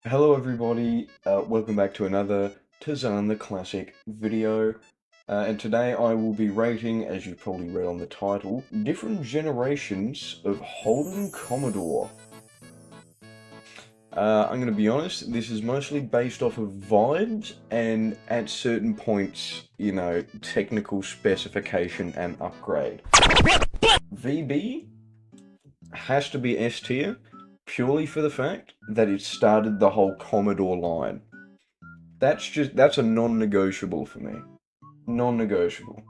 Hello everybody, welcome back to another Tazan the Classic video. And today I will be rating, as you've probably read on the title, different generations of Holden Commodore. I'm going to be honest, this is mostly based off of vibes and at certain points, technical specification and upgrade. VB has to be S tier, purely for the fact that it started the whole Commodore line. That's a non-negotiable for me. Non-negotiable.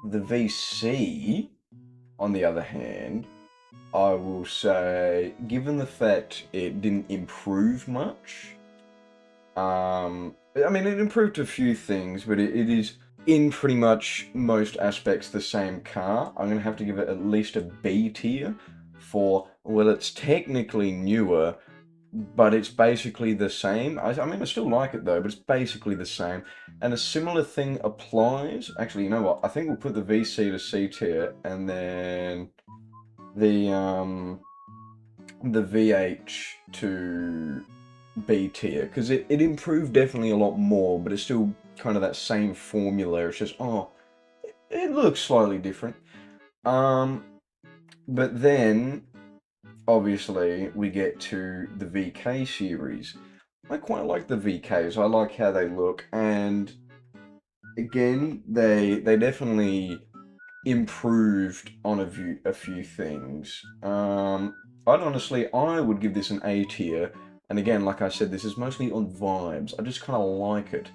The VC, on the other hand, I will say, given the fact it didn't improve much, I mean, it improved a few things, but it is, in pretty much most aspects, the same car. I'm going to have to give it at least a B tier for, well, it's technically newer, but it's basically the same. I mean, I still like it though, but it's basically the same. And a similar thing applies. Actually, you know what? I think we'll put the VC to C tier, and then the VH to B tier, because it improved definitely a lot more, but it's still kind of that same formula. It's just, it looks slightly different. But then, obviously, we get to the VK series. I quite like the VKs. I like how they look, and again, they definitely improved on a few things. I would give this an A tier, and again, like I said, this is mostly on vibes. I just kind of like it.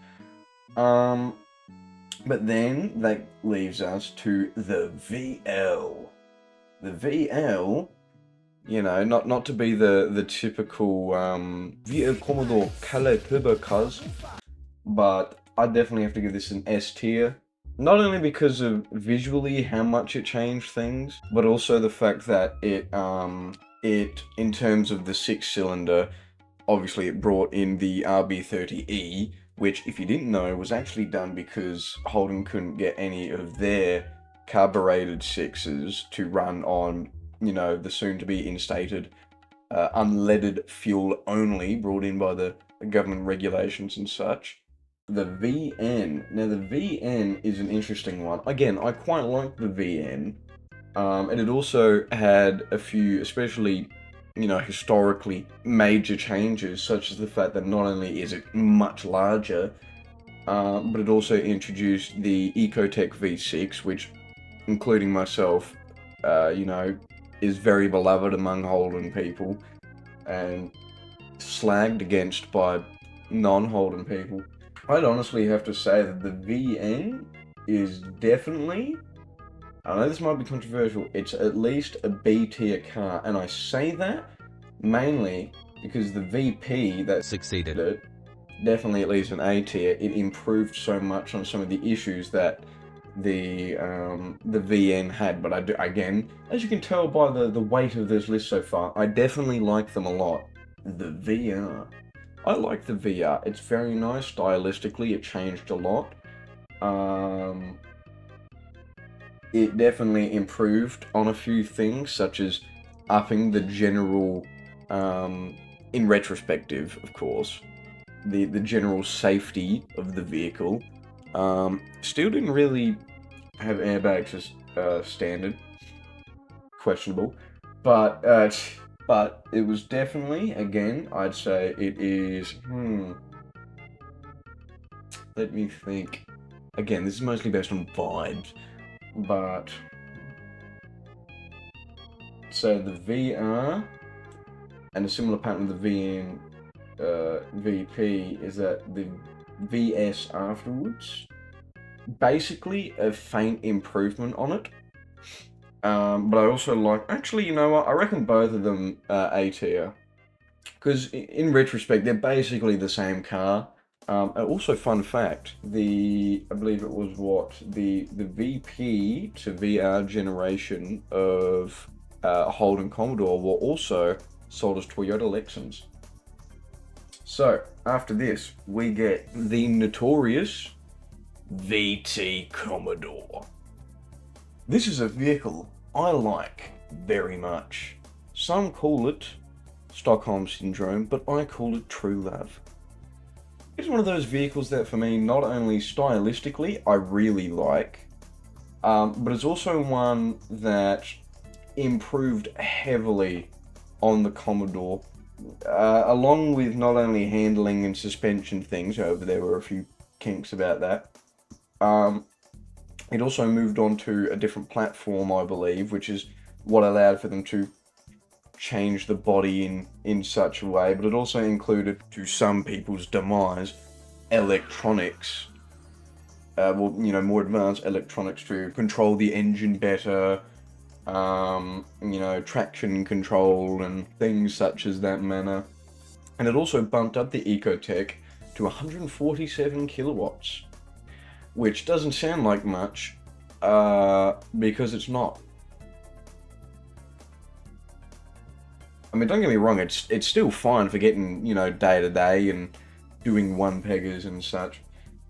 But then that leaves us to the VL. The VL, not to be the typical VL Commodore Calais Turbo Cuz, but I definitely have to give this an S tier. Not only because of visually how much it changed things, but also the fact that it in terms of the 6-cylinder, obviously it brought in the RB30E, which, if you didn't know, was actually done because Holden couldn't get any of their carbureted 6s to run on, the soon-to-be instated unleaded fuel only, brought in by the government regulations and such. The VN. Now, the VN is an interesting one. Again, I quite like the VN. And it also had a few, especially, historically major changes, such as the fact that not only is it much larger, but it also introduced the Ecotech V6, which, including myself, is very beloved among Holden people and slagged against by non-Holden people. I'd honestly have to say that the VN is definitely, I know this might be controversial, it's at least a B tier car, and I say that mainly because the VP that succeeded it, definitely at least an A tier. It improved so much on some of the issues that the VN had, but again, as you can tell by the weight of this list so far, I definitely like them a lot. The VR. I like the VR. It's very nice stylistically. It changed a lot. It definitely improved on a few things, such as upping the general, in retrospective, of course, the general safety of the vehicle. Still didn't really have airbags as standard. Questionable. But it was definitely, again, I'd say it is, let me think. Again, this is mostly based on vibes, but, so the VR, and a similar pattern with the VN, VP, is that the VS afterwards, basically a faint improvement on it. But I also like, actually, you know what, I reckon both of them are A tier. Because in retrospect, they're basically the same car. Also, fun fact, I believe it was the VP to VR generation of Holden Commodore were also sold as Toyota Lexans. So, after this, we get the notorious VT Commodore. This is a vehicle I like very much. Some call it Stockholm Syndrome, but I call it true love. It's one of those vehicles that for me, not only stylistically, I really like, but it's also one that improved heavily on the Commodore, along with not only handling and suspension things, however there were a few kinks about that. It also moved on to a different platform, I believe, which is what allowed for them to change the body in such a way, but it also included, to some people's demise, electronics. Well, you know, more advanced electronics to control the engine better, you know, traction control and things such as that manner. And it also bumped up the Ecotech to 147 kilowatts, which doesn't sound like much, because it's not. I mean, don't get me wrong, it's still fine for getting, you know, day to day and doing one peggers and such.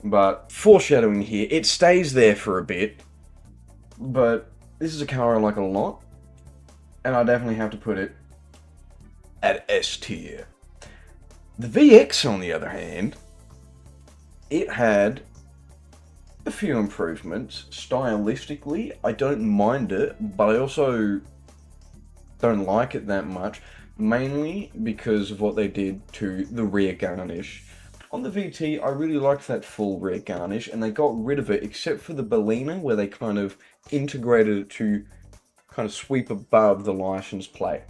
But foreshadowing here, it stays there for a bit, but this is a car I like a lot, and I definitely have to put it at S tier. The VX, on the other hand, it had a few improvements. Stylistically, I don't mind it, but I also don't like it that much, mainly because of what they did to the rear garnish. On the VT, I really liked that full rear garnish, and they got rid of it except for the Berliner, where they kind of integrated it to kind of sweep above the license plate.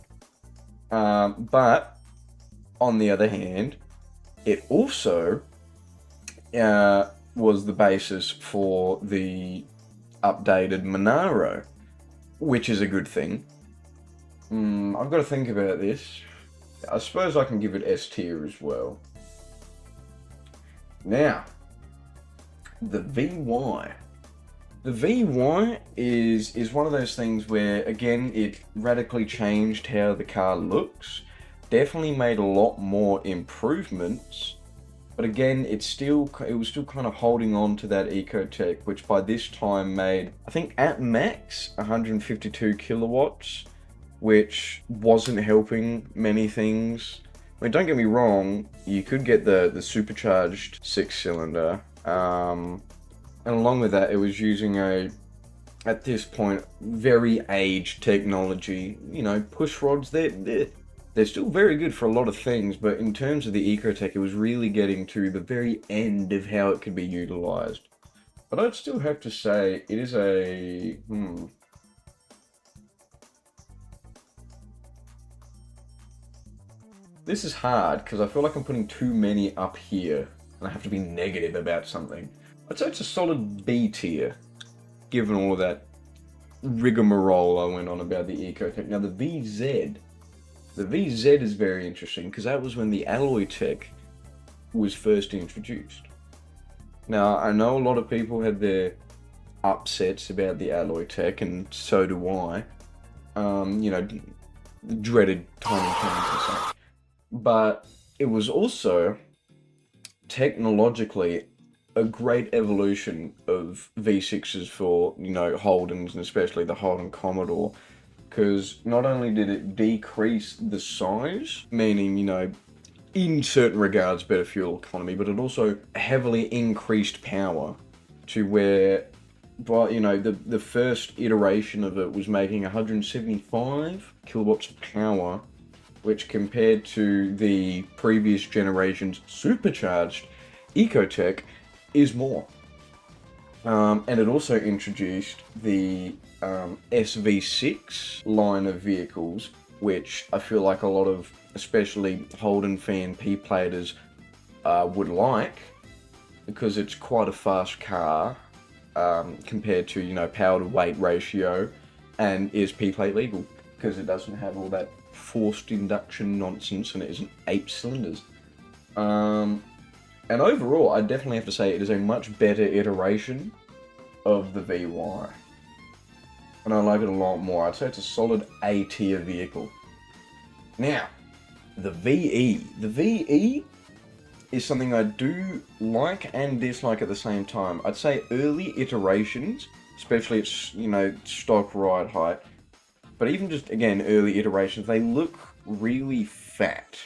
But on the other hand, it also was the basis for the updated Monaro, which is a good thing. I've got to think about this. I suppose I can give it S tier as well. Now, the VY. The VY is one of those things where, again, it radically changed how the car looks. Definitely made a lot more improvements. But again, it was still kind of holding on to that Ecotech, which by this time made, I think at max, 152 kilowatts, which wasn't helping many things. I mean, don't get me wrong, you could get the supercharged 6-cylinder, and along with that, it was using at this point, very aged technology. You know, push rods, they're still very good for a lot of things, but in terms of the Ecotech, it was really getting to the very end of how it could be utilized. But I'd still have to say, it is a... This is hard, because I feel like I'm putting too many up here, and I have to be negative about something. I'd say it's a solid B tier, given all of that rigmarole I went on about the Ecotech. Now the VZ. The VZ is very interesting, because that was when the alloy tech was first introduced. Now, I know a lot of people had their upsets about the alloy tech, and so do I. You know, the dreaded tiny turns and such. But it was also, technologically, a great evolution of V6s for, you know, Holdens, and especially the Holden Commodore. Because not only did it decrease the size, meaning, you know, in certain regards better fuel economy, but it also heavily increased power to where, but you know, the first iteration of it was making 175 kilowatts of power, which compared to the previous generation's supercharged Ecotech is more. And it also introduced the SV6 line of vehicles, which I feel like a lot of, especially Holden fan P-platers, would like, because it's quite a fast car compared to, you know, power to weight ratio, and is P-plate legal, because it doesn't have all that forced induction nonsense, and it isn't 8 cylinders. And overall, I definitely have to say it is a much better iteration of the VY. And I like it a lot more. I'd say it's a solid A tier vehicle. Now, the VE. The VE is something I do like and dislike at the same time. I'd say early iterations, especially its, you know, stock ride height, but even just, again, early iterations, they look really fat.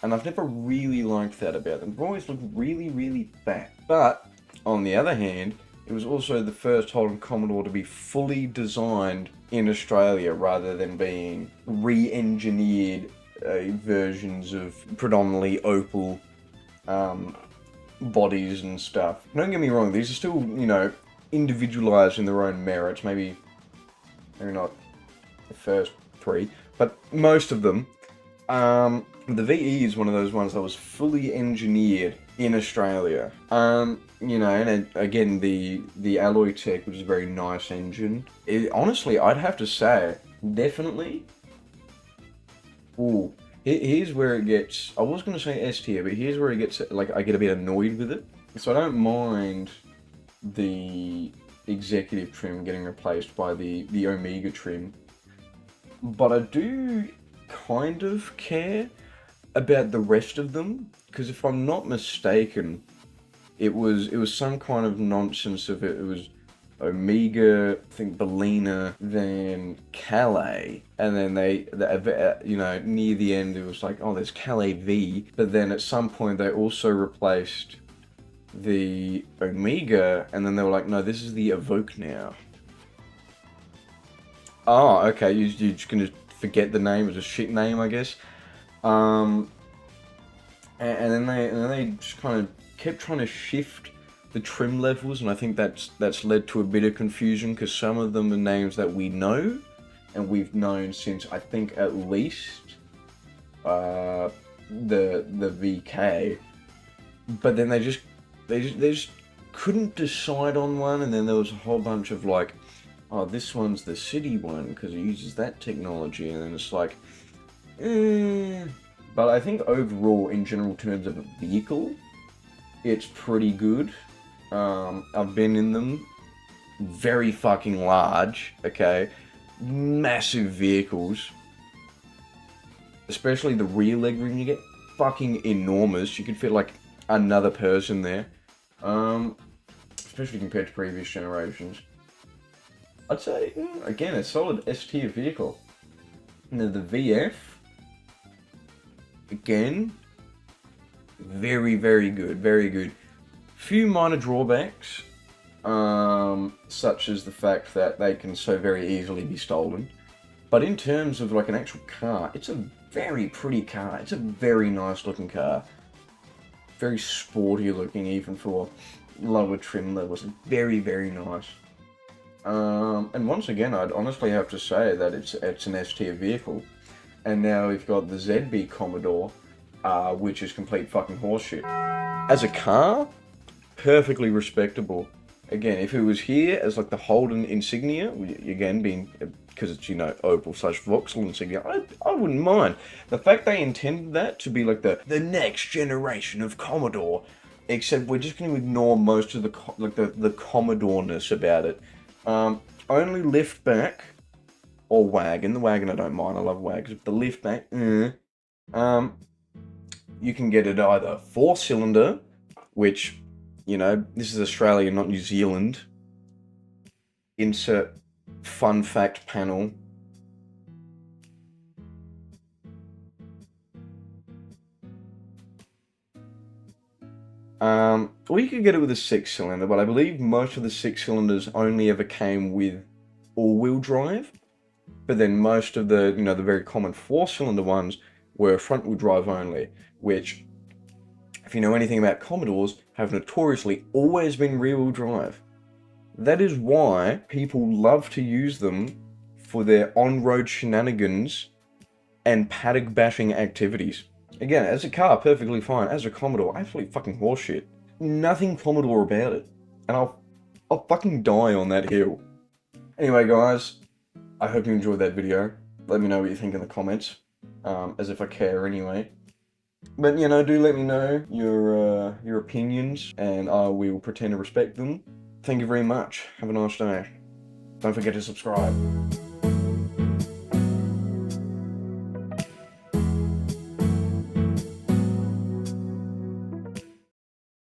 And I've never really liked that about them. They've always looked really, really fat. But, on the other hand, it was also the first Holden Commodore to be fully designed in Australia rather than being re-engineered versions of predominantly opal bodies and stuff. Don't get me wrong, these are still, you know, individualized in their own merits. Maybe not the first three, but most of them. The VE is one of those ones that was fully engineered in Australia. You know, and again, the alloy tech, which is a very nice engine. Honestly, I'd have to say, definitely. Ooh, here's where it gets. I was gonna say S tier, but here's where it gets. Like, I get a bit annoyed with it. So I don't mind the executive trim getting replaced by the Omega trim, but I do kind of care about the rest of them, because if I'm not mistaken, it was some kind of nonsense of it. It was Omega, I think Bellina, then Calais, and then they you know, near the end it was like, oh, there's Calais V, but then at some point they also replaced the Omega, and then they were like, no, this is the Evoque now. Oh, okay, you're just gonna forget the name. It's a shit name, I guess. And then they just kind of kept trying to shift the trim levels, and I think that's led to a bit of confusion, because some of them are names that we know, and we've known since, I think, at least the VK. But then they just couldn't decide on one, and then there was a whole bunch of like, oh, this one's the city one because it uses that technology, and then it's like, But I think overall, in general terms of a vehicle, it's pretty good. I've been in them. Very fucking large, okay? Massive vehicles. Especially the rear legroom, you get fucking enormous. You could fit like another person there. Especially compared to previous generations. I'd say, again, a solid S-tier vehicle. Now the VF, again, very, very good, very good. Few minor drawbacks, such as the fact that they can so very easily be stolen. But in terms of like an actual car, it's a very pretty car. It's a very nice looking car. Very sporty looking, even for lower trim levels. Very, very nice. And once again, I'd honestly have to say that it's an S-tier vehicle. And now we've got the ZB Commodore, which is complete fucking horseshit. As a car, perfectly respectable. Again, if it was here as like the Holden insignia, again being, because it's, you know, opal/Vauxhall insignia, I wouldn't mind. The fact they intended that to be like the next generation of Commodore, except we're just going to ignore most of the Commodore-ness about it. Only liftback or wagon. The wagon I don't mind. I love wagons. The liftback, you can get it either 4-cylinder, which, you know, this is Australia, not New Zealand. Insert fun fact panel. Or you could get it with a 6-cylinder, but I believe most of the 6-cylinders only ever came with all-wheel drive. But then most of the, you know, the very common 4-cylinder ones were front-wheel drive only, which, if you know anything about Commodores, have notoriously always been rear-wheel drive. That is why people love to use them for their on-road shenanigans and paddock bashing activities. Again, as a car, perfectly fine. As a Commodore, absolutely fucking horseshit. Nothing Commodore about it. And I'll fucking die on that hill. Anyway, guys, I hope you enjoyed that video. Let me know what you think in the comments. As if I care anyway. But, you know, do let me know your opinions, and I will pretend to respect them. Thank you very much. Have a nice day. Don't forget to subscribe.